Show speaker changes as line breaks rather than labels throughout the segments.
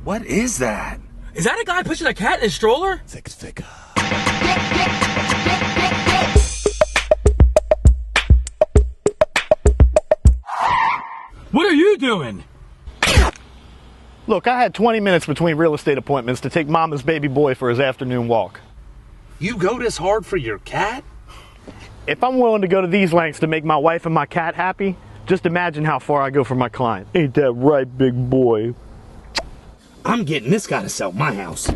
What is that?
Is that a guy pushing a cat in his stroller?
Six figure.
What are you doing?
Look, I had 20 minutes between real estate appointments to take Mama's baby boy for his afternoon walk.
You go this hard for your cat?
If I'm willing to go to these lengths to make my wife and my cat happy, just imagine how far I go for my client. Ain't that right, big boy?
I'm getting this guy to sell my house.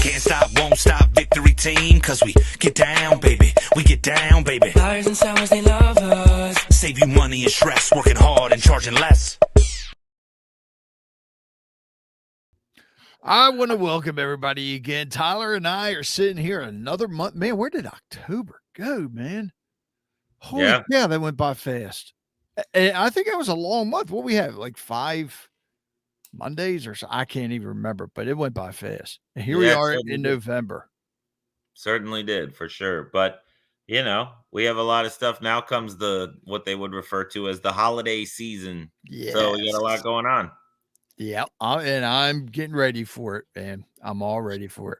Can't stop, won't stop, victory team, cause we get down, baby. We get down, baby.
Liars and sours, they love us.
Save you money and stress, working hard and charging less.
I want to welcome everybody again. Tyler and I are sitting here another month. Man, where did October go, man? Holy yeah, that went by fast. And I think that was a long month. What we have, like 5 Mondays or so? I can't even remember, but it went by fast. And here we are in November.
Certainly did, for sure. But, you know, we have a lot of stuff. Now comes what they would refer to as the holiday season. Yes. So we got a lot going on.
Yeah, and I'm getting ready for it, man. I'm all ready for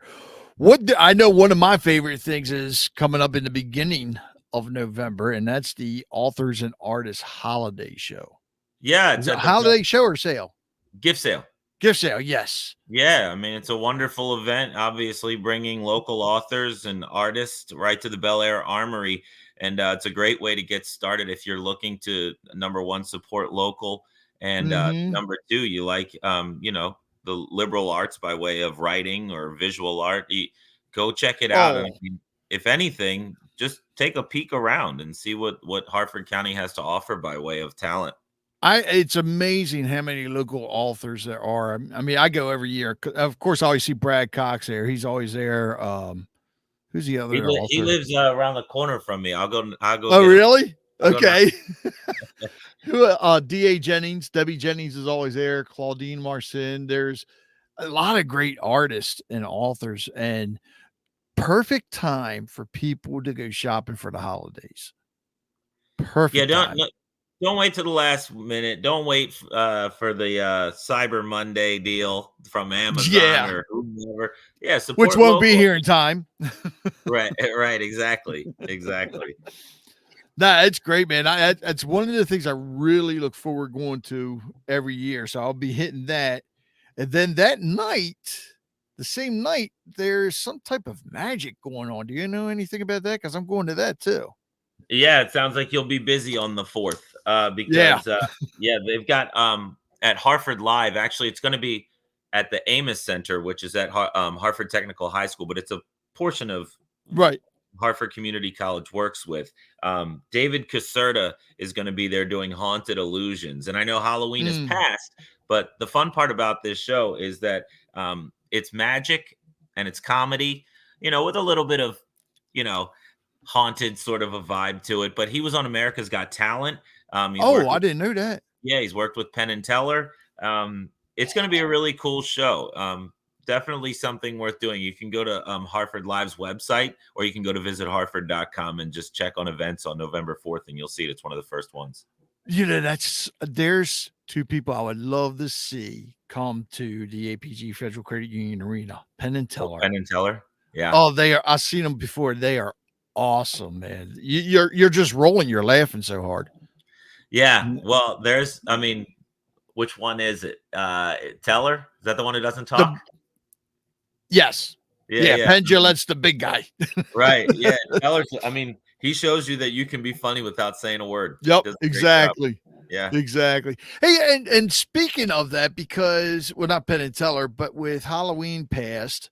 it. I know one of my favorite things is coming up in the beginning of November, and that's the Authors and Artists Holiday Show.
Yeah,
it's a holiday show or sale?
Gift sale.
Gift sale, yes.
Yeah, I mean, it's a wonderful event, obviously bringing local authors and artists right to the Bel Air Armory. And it's a great way to get started if you're looking to, number one, support local. And number two, you like, you know, the liberal arts by way of writing or visual art. Go check it out. I mean, if anything, just take a peek around and see what Harford County has to offer by way of talent.
It's amazing how many local authors there are. I mean, I go every year. Of course, I always see Brad Cox there. He's always there. Who's the other author?
He lives around the corner from me. I'll go.
Oh, really? Okay. D.A. Jennings, Debbie Jennings is always there. Claudine Marcin. There's a lot of great artists and authors, and perfect time for people to go shopping for the holidays. Perfect.
Yeah, don't wait to the last minute. Don't wait for the Cyber Monday deal from Amazon or whoever. Yeah, support
which won't
local.
Be here in time.
Right, exactly.
Nah, it's great, man. That's one of the things I really look forward going to every year. So I'll be hitting that. And then that night, the same night, there's some type of magic going on. Do you know anything about that? Because I'm going to that too.
Yeah, it sounds like you'll be busy on the 4th because they've got at Harford Live. Actually, it's going to be at the Amos Center, which is at Harford Technical High School, but it's a portion of Harford Community College works with. David Caserta is going to be there doing Haunted Illusions. And I know Halloween is past, but the fun part about this show is that it's magic and it's comedy, you know, with a little bit of, you know, haunted sort of a vibe to it. But he was on America's Got Talent.
I didn't know that.
Yeah, he's worked with Penn and Teller. It's going to be a really cool show. Definitely something worth doing. You can go to Harford Live's website, or you can go to visitharford.com and just check on events on November 4th, and you'll see it. It's one of the first ones.
You know, there's 2 people I would love to see come to the APG Federal Credit Union Arena. Penn and Teller.
Penn and Teller? Yeah.
Oh, they are. I've seen them before. They are awesome, man. You're just rolling. You're laughing so hard.
Yeah. Well, which one is it? Teller? Is that the one who doesn't talk?
Yes. Yeah. Penn Jillette's the big guy.
Right. Yeah. Teller. He shows you that you can be funny without saying a word.
Yep. Exactly.
Yeah.
Exactly. Hey, and speaking of that, because not Penn and Teller, but with Halloween past,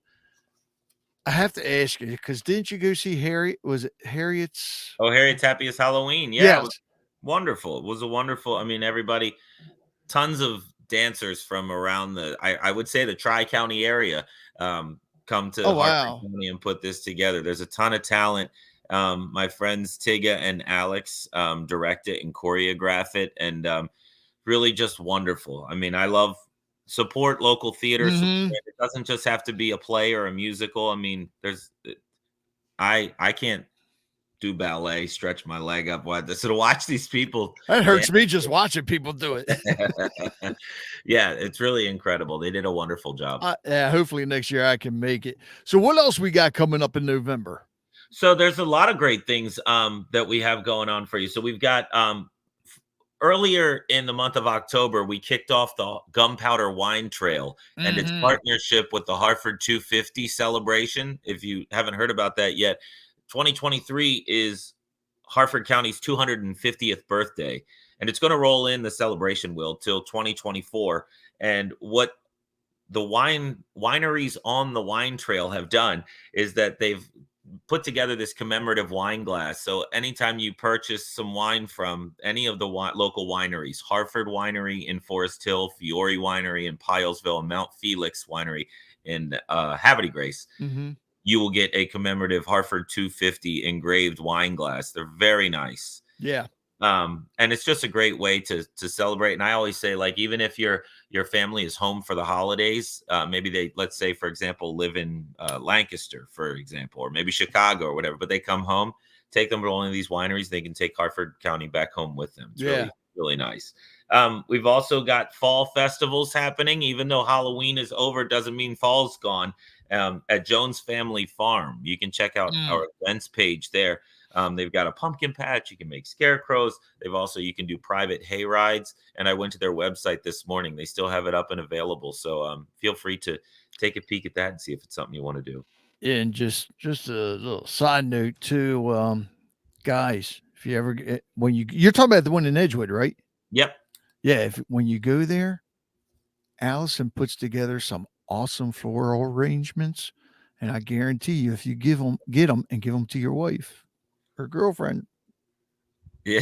I have to ask you, because didn't you go see Harriet? Was it Harriet's?
Oh, Harriet's Happiest Halloween. Yeah. Yes. It was wonderful. It was a wonderful, everybody, tons of dancers from around I would say the Tri-County area come to Harford County and put this together. There's a ton of talent. My friends Tiga and Alex direct it and choreograph it, and really just wonderful. I love support local theater. It doesn't just have to be a play or a musical. I can't do ballet, stretch my leg up. So to watch these people.
That hurts me just watching people do it.
Yeah, it's really incredible. They did a wonderful job.
Yeah, hopefully next year I can make it. So what else we got coming up in November?
So there's a lot of great things that we have going on for you. So we've got earlier in the month of October, we kicked off the Gunpowder Wine Trail and its partnership with the Harford 250 celebration. If you haven't heard about that yet, 2023 is Harford County's 250th birthday, and it's going to roll in the celebration wheel till 2024. And what the wineries on the wine trail have done is that they've put together this commemorative wine glass. So anytime you purchase some wine from any of the local wineries, Harford Winery in Forest Hill, Fiore Winery in Pilesville, and Mount Felix Winery in Havre Grace, you will get a commemorative Harford 250 engraved wine glass. They're very nice.
Yeah.
And it's just a great way to celebrate. And I always say, like, even if your family is home for the holidays, maybe they, let's say, for example, live in Lancaster, for example, or maybe Chicago or whatever, but they come home, take them to one of these wineries, they can take Harford County back home with them. It's really, really nice. We've also got fall festivals happening. Even though Halloween is over, doesn't mean fall's gone. At Jones Family Farm, you can check out our events page there. They've got a pumpkin patch. You can make scarecrows. You can do private hay rides. And I went to their website this morning. They still have it up and available. So feel free to take a peek at that and see if it's something you want to do.
And just a little side note too, guys, if you ever get, you're talking about the one in Edgewood, right?
Yep.
Yeah. When you go there, Allison puts together some awesome floral arrangements, and I guarantee you, if you get them and give them to your wife or girlfriend.
Yeah.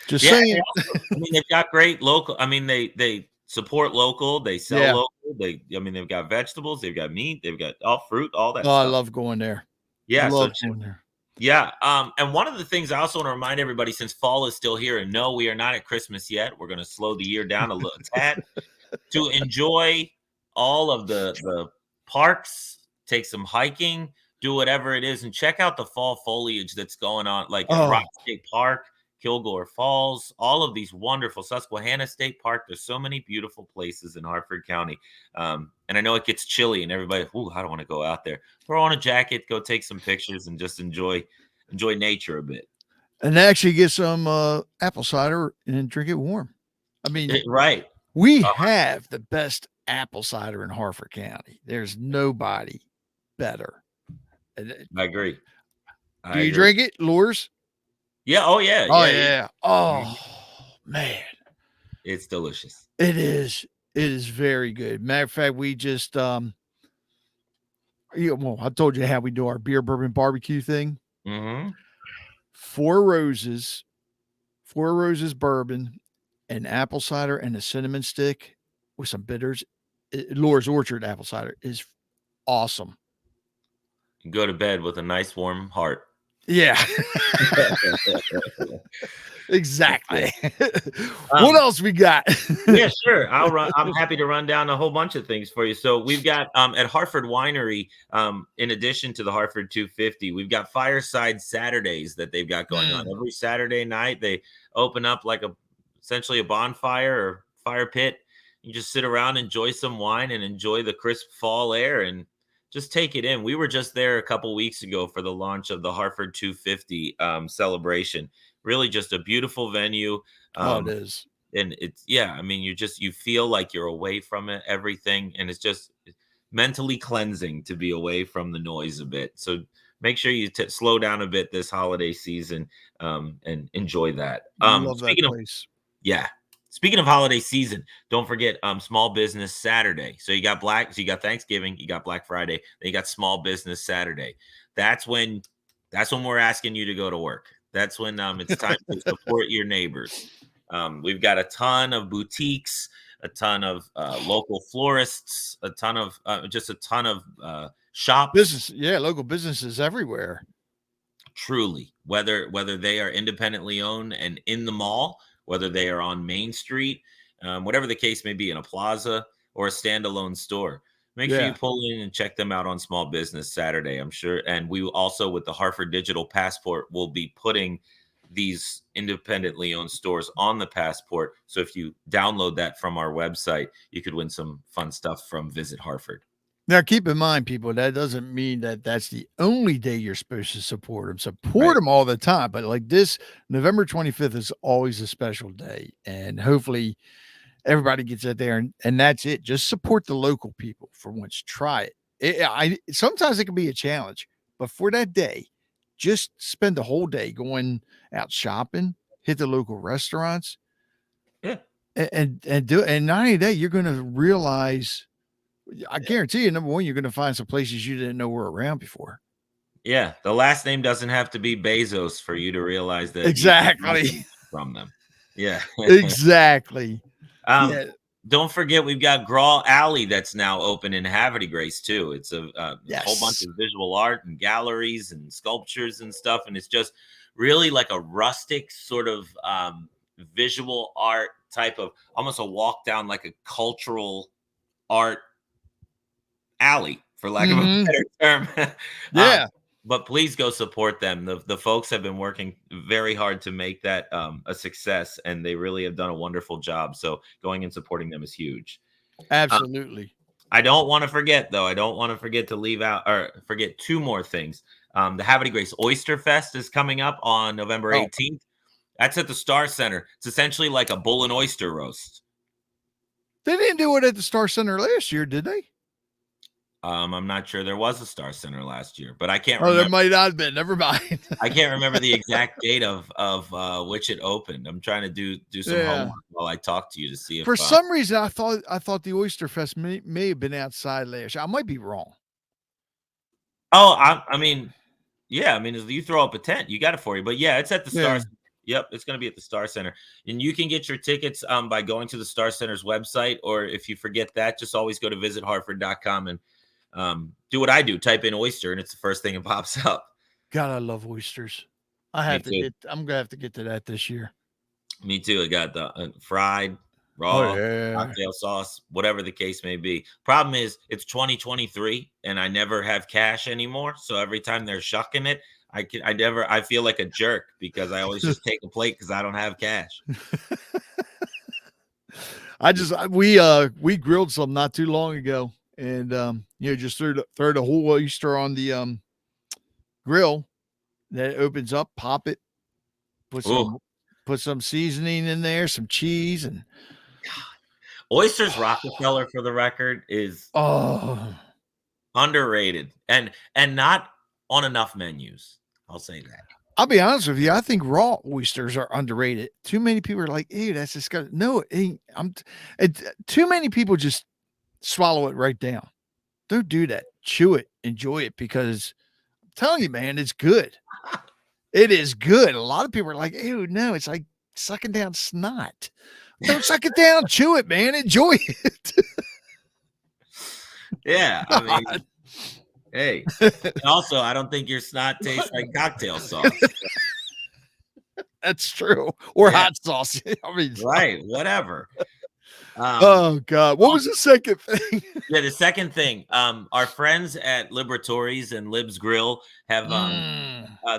Just saying.
I mean, they've got great local. I mean, they support local. They sell local. They've got vegetables. They've got meat. They've got all fruit, all that stuff.
I love going there.
Yeah.
Going there.
Yeah. And one of the things I also want to remind everybody, since fall is still here, and no, we are not at Christmas yet. We're going to slow the year down a little tad to enjoy all of the parks, take some hiking, do whatever it is, and check out the fall foliage that's going on, like at Rock State Park, Kilgore Falls, all of these wonderful, Susquehanna State Park. There's so many beautiful places in Harford County. And I know it gets chilly and everybody, I don't want to go out there. Throw on a jacket, go take some pictures, and just enjoy nature a bit.
And actually get some apple cider and drink it warm. I mean,
right.
We have the best apple cider in Harford County. There's nobody better.
I agree.
Do you drink it, Lohr's?
Yeah. Oh, yeah.
Oh, yeah. Oh, man.
It's delicious.
It is. It is very good. Matter of fact, we just, I told you how we do our beer bourbon barbecue thing.
Mm-hmm.
Four Roses bourbon and apple cider and a cinnamon stick with some bitters. Lohr's Orchard apple cider is awesome.
Go to bed with a nice warm heart.
Yeah. Exactly. What else we got?
Yeah, sure. I'm happy to run down a whole bunch of things for you. So we've got at Harford Winery, in addition to the Harford 250, we've got Fireside Saturdays that they've got going on. Every Saturday night, they open up like essentially a bonfire or fire pit. You just sit around, enjoy some wine, and enjoy the crisp fall air and just take it in. We were just there a couple weeks ago for the launch of the Harford 250 celebration. Really just a beautiful venue.
It is.
And it's, I mean, you feel like you're away from it, everything. And it's just mentally cleansing to be away from the noise a bit. So make sure you slow down a bit this holiday season and enjoy that.
Love that place.
Speaking of holiday season, don't forget Small Business Saturday. So you got Thanksgiving, you got Black Friday, then you got Small Business Saturday. That's when we're asking you to go to work. That's when it's time to support your neighbors. We've got a ton of boutiques, a ton of local florists, a ton of shops.
Business, local businesses everywhere.
Truly, whether they are independently owned and in the mall, whether they are on Main Street, whatever the case may be, in a plaza or a standalone store. Make sure you pull in and check them out on Small Business Saturday, I'm sure. And we also, with the Harford Digital Passport, will be putting these independently owned stores on the passport. So if you download that from our website, you could win some fun stuff from Visit Harford.
Now, keep in mind, people, that doesn't mean that that's the only day you're supposed to support them. Support them all the time. But like this, November 25th is always a special day. And hopefully everybody gets out there and that's it. Just support the local people for once. Try it. Sometimes it can be a challenge, but for that day, just spend the whole day going out shopping, hit the local restaurants.
Yeah.
And do it. And not only that, you're going to realize, I guarantee you, number one, you're going to find some places you didn't know were around before.
Yeah. The last name doesn't have to be Bezos for you to realize that.
Exactly.
From them. Yeah.
Exactly.
Don't forget, we've got Graw Alley that's now open in Havre Grace too. It's a whole bunch of visual art and galleries and sculptures and stuff. And it's just really like a rustic sort of visual art type of, almost a walk down like a cultural art alley, for lack of a better term.
Yeah.
But please go support them. The folks have been working very hard to make that a success, and they really have done a wonderful job. So going and supporting them is huge.
Absolutely.
I don't want to forget, though. I don't want to forget to leave out or forget two more things. The Havre Grace Oyster Fest is coming up on November 18th. That's at the Star Center. It's essentially like a bull and oyster roast.
They didn't do it at the Star Center last year, did they?
I'm not sure. There was a Star Center last year, but I can't remember.
There might not have been. Never mind.
I can't remember the exact date of which it opened. I'm trying to do some homework while I talk to you to see if
for some reason I thought the Oyster Fest may have been outside last year. I might be wrong.
Oh, I mean, yeah. I mean, if you throw up a tent, you got it for you. But yeah, it's at the Star Center. Yep, it's going to be at the Star Center. And you can get your tickets by going to the Star Center's website, or if you forget that, just always go to visitharford.com and do what I do, type in oyster, and it's the first thing that pops up.
God, I love oysters. I'm gonna have to get to that this year.
Me too. I got the fried, raw, cocktail sauce, whatever the case may be. Problem is, it's 2023, and I never have cash anymore. So every time they're shucking it, I feel like a jerk because I always just take a plate because I don't have cash.
We grilled some not too long ago. And just throw the whole oyster on the grill. Then it opens up, pop it, put some seasoning in there, some cheese, and
Oysters Rockefeller, for the record, is underrated and not on enough menus. I'll say that.
I'll be honest with you. I think raw oysters are underrated. Too many people are like, "Ew, that's disgusting." No, it ain't. Too many people just swallow it right down. Don't do that. Chew it, enjoy it, because I'm telling you, man, it's good. It is good. A lot of people are like, "Ew, no," it's like sucking down snot. Don't suck it down, chew it, man. Enjoy it.
Yeah, I mean, hey. Also, I don't think your snot tastes like cocktail sauce.
That's true. Or hot sauce. I mean,
right, whatever.
Oh God, what was the second thing?
Yeah, the second thing, our friends at Liberatories and Lib's Grill have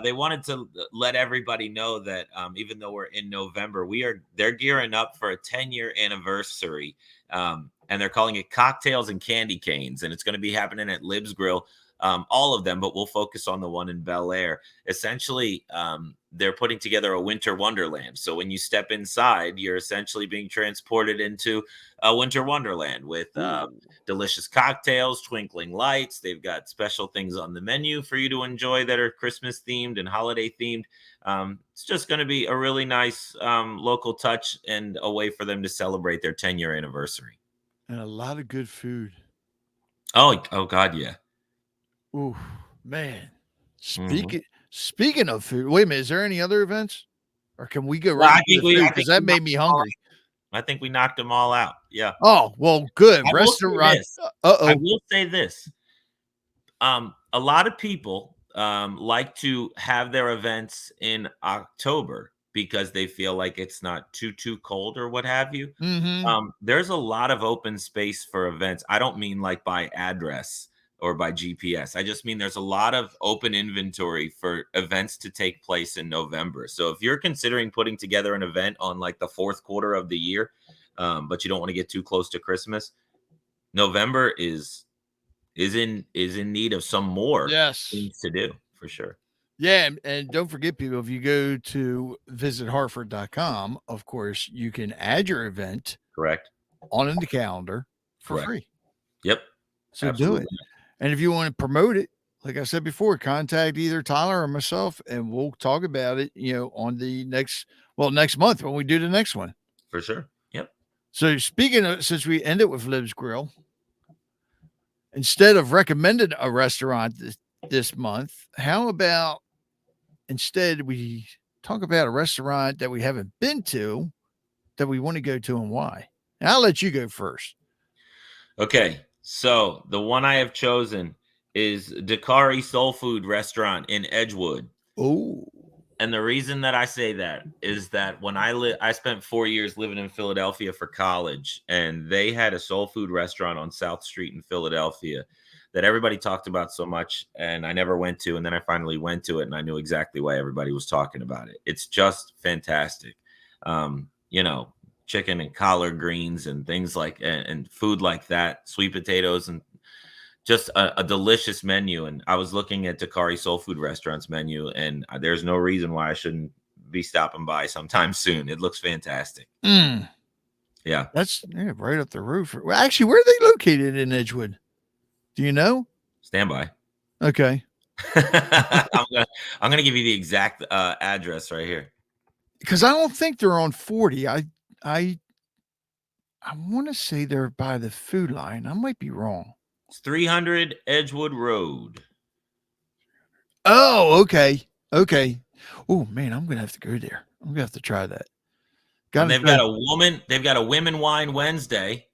they wanted to let everybody know that even though we're in November, they're gearing up for a 10-year anniversary, and they're calling it Cocktails and Candy Canes, and it's going to be happening at Lib's Grill. All of them, but we'll focus on the one in Bel Air. Essentially, they're putting together a winter wonderland. So when you step inside, you're essentially being transported into a winter wonderland with delicious cocktails, twinkling lights. They've got special things on the menu for you to enjoy that are Christmas themed and holiday themed. It's just going to be a really nice local touch and a way for them to celebrate their 10-year anniversary.
And a lot of good food.
Oh God, yeah.
Ooh, man. Speaking of food, wait a minute, is there any other events? Or can we go right to the food? Because that made me hungry.
I think we knocked them all out. Yeah.
Oh, well, good. Restaurant.
I will say this. A lot of people like to have their events in October because they feel like it's not too cold or what have you.
Mm-hmm.
There's a lot of open space for events. I don't mean like by address or by GPS. I just mean there's a lot of open inventory for events to take place in November. So if you're considering putting together an event on like the fourth quarter of the year, but you don't want to get too close to Christmas, November is in need of some more things to do for sure.
Yeah, and don't forget, people, if you go to visitharford.com, of course, you can add your event
Correct.
on in the calendar for
Correct.
free.
Yep.
So
Absolutely.
do it. And if you want to promote it, like I said before, contact either Tyler or myself, and we'll talk about it, on the next month when we do the next one.
For sure. Yep.
So speaking of, since we ended with Lib's Grill, instead of recommending a restaurant this month, how about instead we talk about a restaurant that we haven't been to that we want to go to and why? And I'll let you go first.
Okay. So the one I have chosen is Dakari Soul Food Restaurant in Edgewood.
Oh.
And the reason that I say that is that when I spent 4 years living in Philadelphia for college, and they had a soul food restaurant on South Street in Philadelphia that everybody talked about so much, and I never went to, and then I finally went to it, and I knew exactly why everybody was talking about it. It's just fantastic. Chicken and collard greens and things like and food like that, sweet potatoes, and just a delicious menu. And I was looking at Dakari Soul Food Restaurant's menu, and there's no reason why I shouldn't be stopping by sometime soon. It looks fantastic. Yeah.
That's right up the roof. Well, actually, where are they located in Edgewood? Do you know?
Stand by.
Okay.
I'm gonna give you the exact address right here.
Because I don't think they're on 40. I want to say they're by the Food Line. I might be wrong.
It's 300 Edgewood Road.
Oh, okay. Okay. Oh man, I'm gonna have to go there. I'm gonna have to try that.
And they've got a Women Wine Wednesday.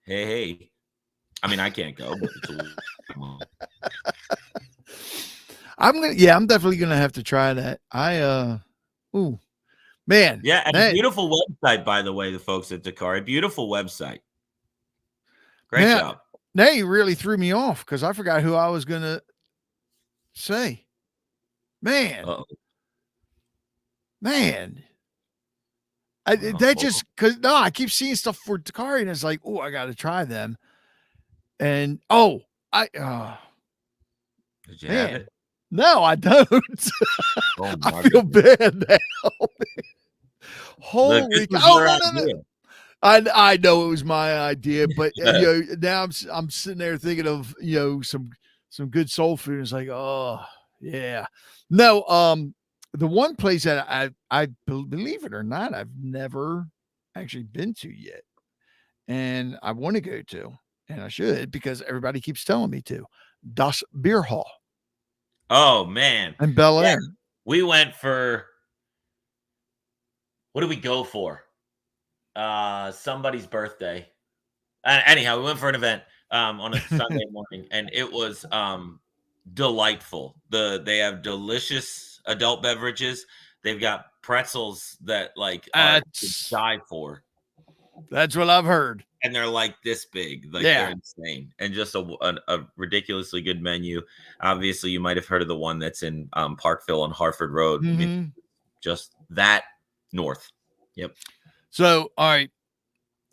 Hey. I mean, I can't go, but
I'm definitely gonna have to try that. Man.
Yeah, and a beautiful website, by the way, the folks at Dakari. Beautiful website. Great job.
Now you really threw me off because I forgot who I was gonna say. Man.
Uh-oh.
Man. I keep seeing stuff for Dakari, and it's like, oh, I gotta try them. And
did you have it?
No, I don't.
Oh,
I feel bad now. Holy no. I know it was my idea, but now I'm sitting there thinking of some good soul food. It's like, oh yeah. No, the one place that I believe it or not, I've never actually been to yet, and I want to go to, and I should because everybody keeps telling me to. Das Beer Hall.
Oh man,
in Bel Air.
Yeah, we went for. What did we go for? Somebody's birthday. Anyhow, we went for an event on a Sunday morning, and it was delightful. They have delicious adult beverages. They've got pretzels that are to die for.
That's what I've heard.
And they're like this big, they're insane, and just a ridiculously good menu. Obviously, you might have heard of the one that's in Parkville on Harford Road.
Mm-hmm.
I mean, just that north. Yep.
So, all right,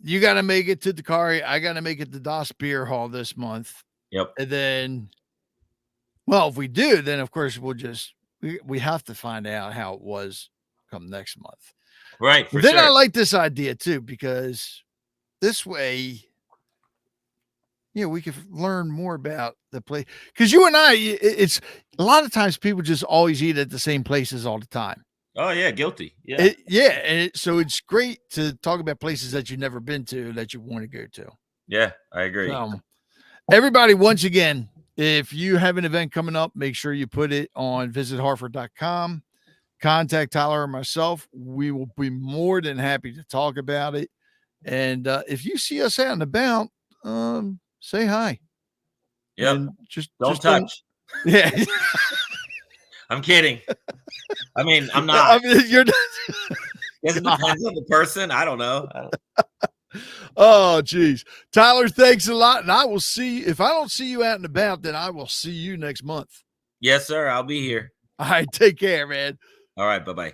you got to make it to Dakari. I got to make it to Das Beer Hall this month.
Yep.
And then, well, if we do, then of course we have to find out how it was come next month.
Right.
Then I like this idea too, because this way, we can learn more about the place. Because you and I, it's a lot of times people just always eat at the same places all the time.
Oh yeah, guilty. Yeah,
so it's great to talk about places that you've never been to that you want to go to.
Yeah, I agree.
Everybody, once again, if you have an event coming up, make sure you put it on visitharford.com. Contact Tyler or myself. We will be more than happy to talk about it. And if you see us out and about, say hi.
Yep.
And just
don't touch.
Yeah.
I'm kidding. I mean, I'm not.
I mean, you're not.
It depends on the person. I don't know.
Oh, geez. Tyler, thanks a lot. And I will see, if I don't see you out and about, then I will see you next month.
Yes, sir. I'll be here.
All right. Take care, man.
All right. Bye-bye.